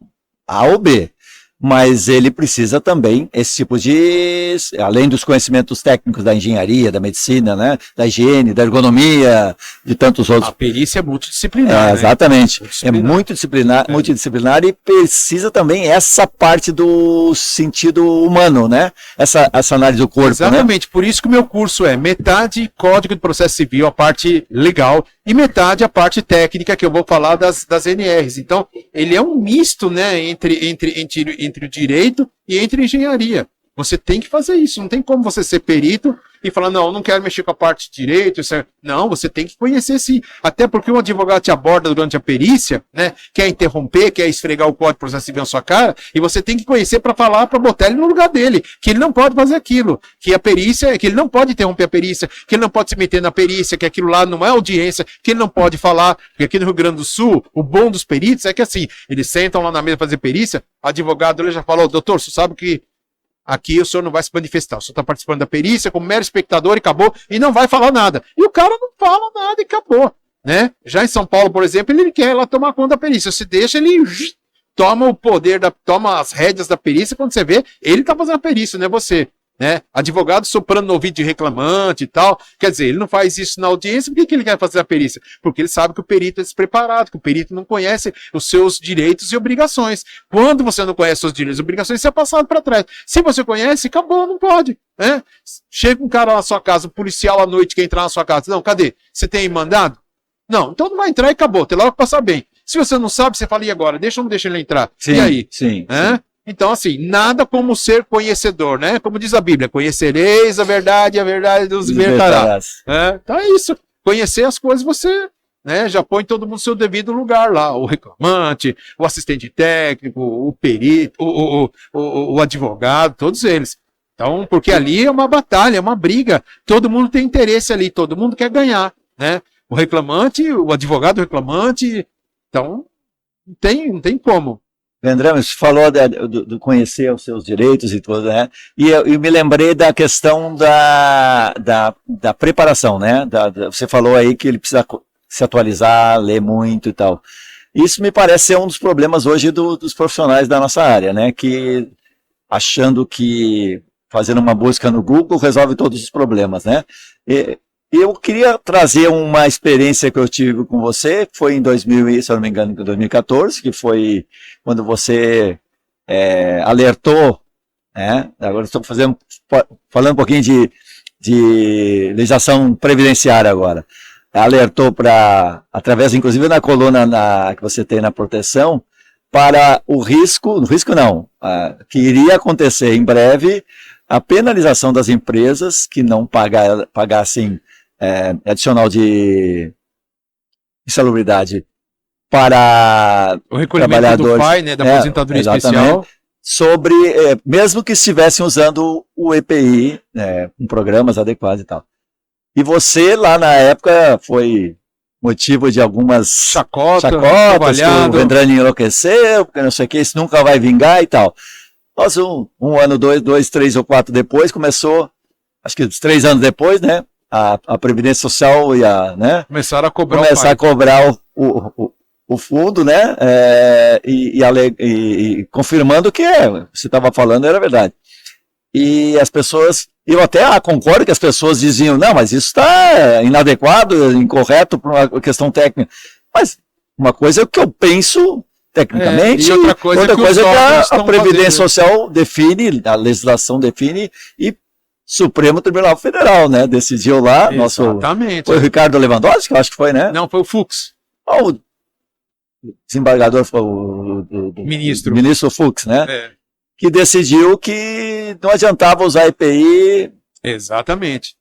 A ou B. Mas ele precisa também, esse tipo de, além dos conhecimentos técnicos da engenharia, da medicina, né, da higiene, da ergonomia, de tantos outros. A perícia é multidisciplinar. Exatamente. É multidisciplinar e precisa também essa parte do sentido humano, né? Essa análise do corpo. Exatamente. Né? Por isso que o meu curso é metade Código de Processo Civil, a parte legal, e metade a parte técnica, que eu vou falar das NRs. Então, ele é um misto, né, entre o direito e entre a engenharia. Você tem que fazer isso. Não tem como você ser perito e falar, não, eu não quero mexer com a parte de direito. Não, você tem que conhecer sim. Até porque um advogado te aborda durante a perícia, né? Quer interromper, quer esfregar o Código de Processo Civil na sua cara, e você tem que conhecer para falar, para botar ele no lugar dele, que ele não pode fazer aquilo, que a perícia, que ele não pode interromper a perícia, que ele não pode se meter na perícia, que aquilo lá não é audiência, que ele não pode falar, porque aqui no Rio Grande do Sul, o bom dos peritos é que assim, eles sentam lá na mesa fazer perícia, o advogado ele já falou, doutor, você sabe que aqui o senhor não vai se manifestar, o senhor está participando da perícia como mero espectador e acabou, e não vai falar nada. E o cara não fala nada e acabou, né? Já em São Paulo, por exemplo, ele quer lá tomar conta da perícia. Se deixa, ele toma o poder, toma as rédeas da perícia, quando você vê, ele está fazendo a perícia, não é você. Né? Advogado soprando no ouvido de reclamante e tal, quer dizer, ele não faz isso na audiência, por que ele quer fazer a perícia? Porque ele sabe que o perito é despreparado, que o perito não conhece os seus direitos e obrigações. Quando você não conhece os seus direitos e obrigações, você é passado para trás. Se você conhece, acabou, não pode. Né? Chega um cara na sua casa, um policial à noite quer entrar na sua casa, não, cadê? Você tem mandado? Não, então não vai entrar e acabou, tem logo que passar bem. Se você não sabe, você fala, e agora? Deixa ou não deixa ele entrar? Sim, e aí? Sim. Então, assim, nada como ser conhecedor, né? Como diz a Bíblia, conhecereis a verdade e a verdade nos libertará. Então é isso. Conhecer as coisas, você, né, já põe todo mundo no seu devido lugar lá. O reclamante, o assistente técnico, o perito, o advogado, todos eles. Então, porque ali é uma batalha, é uma briga. Todo mundo tem interesse ali, todo mundo quer ganhar, né? O reclamante, o advogado reclamante. Então, não tem como. André, você falou do conhecer os seus direitos e tudo, né? E eu me lembrei da questão da preparação, né? Você falou aí que ele precisa se atualizar, ler muito e tal. Isso me parece ser um dos problemas hoje dos profissionais da nossa área, né? Que achando que fazendo uma busca no Google resolve todos os problemas, né? Eu queria trazer uma experiência que eu tive com você, que foi em 2000, se eu não me engano, em 2014, que foi quando você alertou, né? Agora estou falando um pouquinho de legislação previdenciária agora. Alertou através, inclusive na coluna que você tem na proteção, para o risco não, que iria acontecer em breve, a penalização das empresas que não pagassem adicional de insalubridade para O recolhimento trabalhadores, do PAI, né, da aposentadoria especial. sobre, mesmo que estivessem usando o EPI, com programas adequados e tal. E você, lá na época, foi motivo de algumas Chacotas, que o Vendrame enlouqueceu, porque não sei o que, isso nunca vai vingar e tal. Nós, um ano, dois, 3 ou 4 depois, começou, acho que 3 anos depois, né, a Previdência Social começaram a cobrar o fundo, né, e confirmando que você estava falando era verdade. E as pessoas, eu até concordo que as pessoas diziam, não, mas isso está inadequado, incorreto por uma questão técnica. Mas uma coisa é o que eu penso tecnicamente, e outra coisa é que a Previdência Social define, a legislação define, e Supremo Tribunal Federal, né, decidiu lá, Exatamente. Foi o Ricardo Lewandowski, eu acho que foi, né? Não, foi o Fux. O desembargador foi o ministro Fux, né? Que decidiu que não adiantava usar EPI. Exatamente.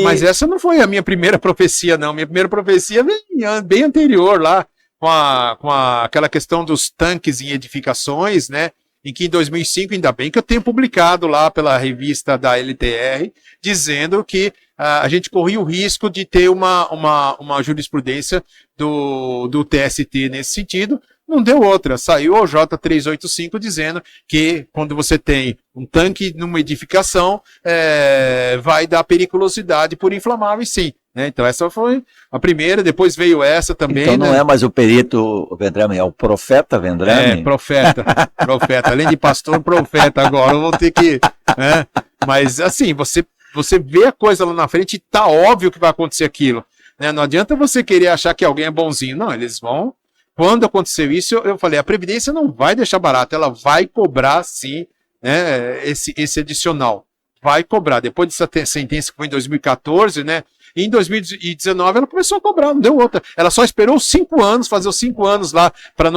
Mas essa não foi a minha primeira profecia, não. Minha primeira profecia vem bem anterior lá, com aquela questão dos tanques em edificações, né? Em que em 2005, ainda bem que eu tenho publicado lá pela revista da LTR, dizendo que a gente corria o risco de ter uma jurisprudência do TST nesse sentido. Não deu outra. Saiu o J385 dizendo que quando você tem um tanque numa edificação, vai dar periculosidade por inflamável, sim. Né? Então essa foi a primeira, depois veio essa também. Então não é mais o perito Vendrame, é o profeta Vendrame? Profeta. Além de pastor, profeta agora. Eu vou ter que... Mas assim, você vê a coisa lá na frente e tá óbvio que vai acontecer aquilo. Né? Não adianta você querer achar que alguém é bonzinho. Não, eles vão... Quando aconteceu isso, eu falei, a Previdência não vai deixar barato, ela vai cobrar, sim, né, esse adicional. Vai cobrar. Depois dessa sentença que foi em 2014, né, em 2019 ela começou a cobrar, não deu outra. Ela só esperou os 5 anos, fazer os 5 anos lá, para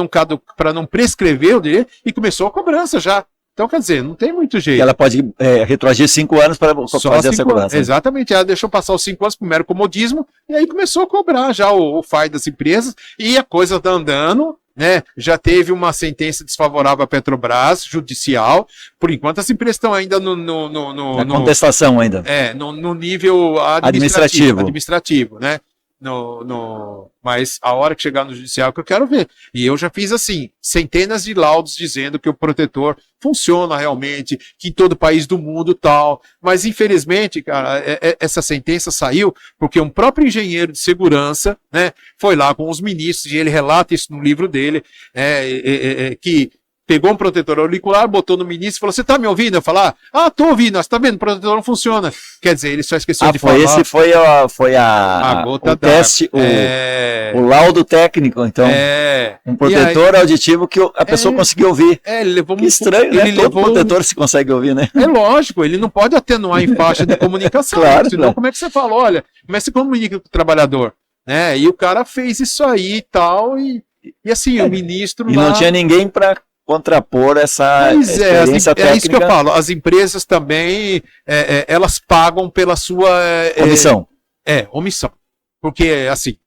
não prescrever o direito, e começou a cobrança já. Então, quer dizer, não tem muito jeito. Ela pode retroagir 5 anos para fazer essa cobrança. Exatamente, ela deixou passar os 5 anos por mero comodismo, e aí começou a cobrar já o FAI das empresas, e a coisa tá andando, né? Já teve uma sentença desfavorável à Petrobras, judicial. Por enquanto, as empresas estão ainda na contestação ainda. No nível administrativo, né? Mas a hora que chegar no judicial que eu quero ver. E eu já fiz assim, centenas de laudos dizendo que o protetor funciona realmente, que em todo país do mundo tal. Mas infelizmente, cara, essa sentença saiu porque um próprio engenheiro de segurança, né, foi lá com os ministros, e ele relata isso no livro dele, que pegou um protetor auricular, botou no ministro e falou, você tá me ouvindo? Eu falar, tô ouvindo, você tá vendo, o protetor não funciona. Quer dizer, ele só esqueceu de falar. Esse foi o teste, o laudo técnico, então. Um protetor auditivo que a pessoa conseguiu ouvir. Ele levou que estranho, né? Todo protetor se consegue ouvir, né? É lógico, ele não pode atenuar em faixa de comunicação. Claro, senão como é que você fala, olha, como é que você comunica com o trabalhador? Né? E o cara fez isso aí e tal, e assim, o ministro lá... E não tinha ninguém para contrapor essa experiência técnica. É isso que eu falo, as empresas também, elas pagam pela sua... omissão. Omissão. Porque, assim,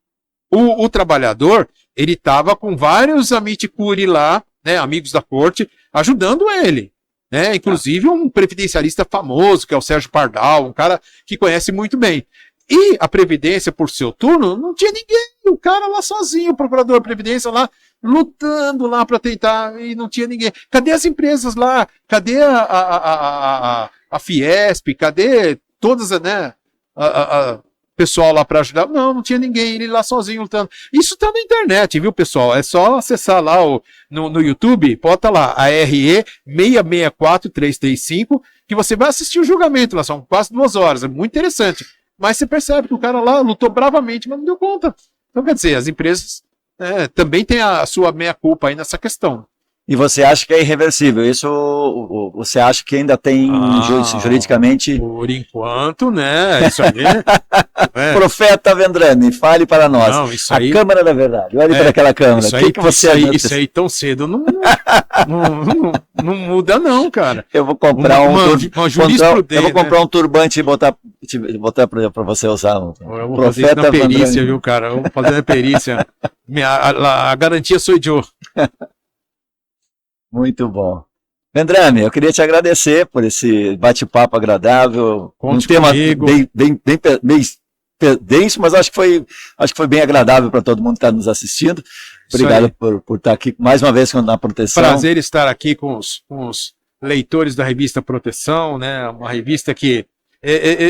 o trabalhador, ele estava com vários amiticuri lá, né, amigos da corte, ajudando ele. Né? Inclusive um previdenciarista famoso, que é o Sérgio Pardal, um cara que conhece muito bem. E a Previdência, por seu turno, não tinha ninguém. O cara lá sozinho, o procurador da Previdência lá, lutando lá para tentar, e não tinha ninguém. Cadê as empresas lá? Cadê a Fiesp? Cadê todas, né? Pessoal lá para ajudar? Não tinha ninguém. Ele lá sozinho lutando. Isso tá na internet, viu, pessoal? É só acessar lá no YouTube, bota lá, ARE 664335, que você vai assistir o julgamento lá. São quase 2 horas. É muito interessante. Mas você percebe que o cara lá lutou bravamente, mas não deu conta. Então, quer dizer, as empresas também têm a sua meia-culpa aí nessa questão. E você acha que é irreversível? Isso você acha que ainda tem juridicamente... Por enquanto, né? Isso aí. Profeta Vendrame, fale para nós. Não, isso aí... A Câmara da Verdade. Olhe para aquela Câmara. Isso aí tão cedo não muda, não, cara. Eu vou comprar eu vou comprar um turbante e botar para você usar. Eu vou fazer isso na perícia, viu, cara? Eu vou fazer na perícia. A garantia sou eu. Muito bom. Vendrame, eu queria te agradecer por esse bate-papo agradável. Conte um tema comigo. bem denso, mas acho que foi bem agradável para todo mundo que está nos assistindo. Obrigado por estar aqui mais uma vez na Proteção. Prazer estar aqui com os leitores da revista Proteção, né? Uma revista que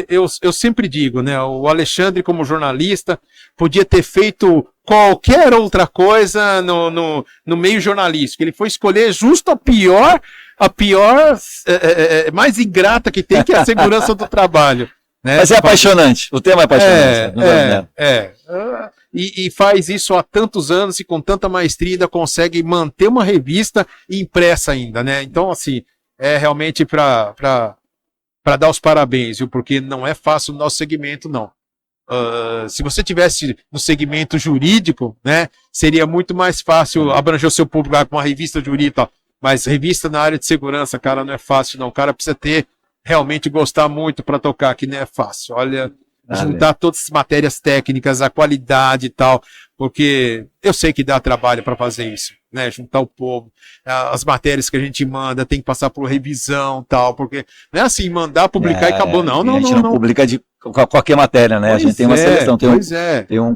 eu sempre digo, né? O Alexandre, como jornalista, podia ter feito qualquer outra coisa no meio jornalístico. Ele foi escolher justo a pior mais ingrata que tem, que é a segurança do trabalho. Né? Mas é apaixonante, o tema é apaixonante. E faz isso há tantos anos e com tanta maestria ainda consegue manter uma revista impressa ainda, né? Então, assim, é realmente para dar os parabéns, viu? Porque não é fácil no nosso segmento, não. Se você tivesse no segmento jurídico, né, seria muito mais fácil abranger o seu público com uma revista jurídica, mas revista na área de segurança, cara, não é fácil, não. O cara precisa realmente gostar muito para tocar, que não é fácil. Olha, juntar todas as matérias técnicas, a qualidade e tal, porque eu sei que dá trabalho para fazer isso, né? Juntar o povo, as matérias que a gente manda tem que passar por revisão e tal, porque não é assim, mandar, publicar e acabou, não. A gente não publica de qualquer matéria, né? A gente tem uma seleção, tem um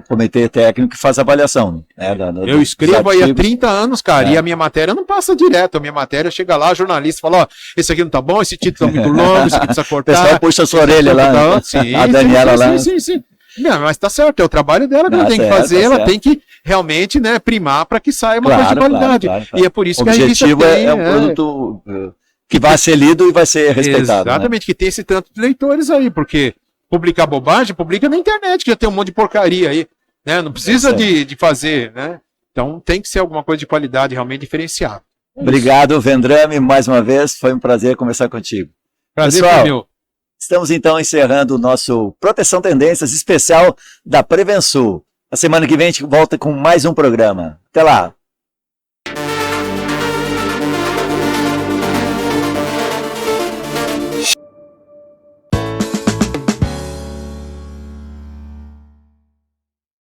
comitê técnico que faz avaliação. Né? Eu escrevo aí há 30 anos, cara, e a minha matéria não passa direto, a minha matéria chega lá, jornalista fala, ó, esse aqui não tá bom, esse título tá muito longo, esse aqui precisa cortar. O pessoal puxa a sua orelha lá, a Daniela lá. Sim. Não, mas tá certo, é o trabalho dela que ela tem que fazer, ela tem que realmente, né, primar para que saia uma coisa de qualidade. Claro. E é por isso que a revista tem... O objetivo é um produto que vai ser lido e vai ser respeitado. Exatamente, né? Que tem esse tanto de leitores aí, porque publicar bobagem, publica na internet, que já tem um monte de porcaria aí, né? Não precisa de fazer, né? Então tem que ser alguma coisa de qualidade realmente diferenciada. Obrigado, Vendrame, mais uma vez, foi um prazer conversar contigo. Prazer, pessoal. Meu. Estamos então encerrando o nosso Proteção Tendências especial da Prevensul. A semana que vem a gente volta com mais um programa. Até lá!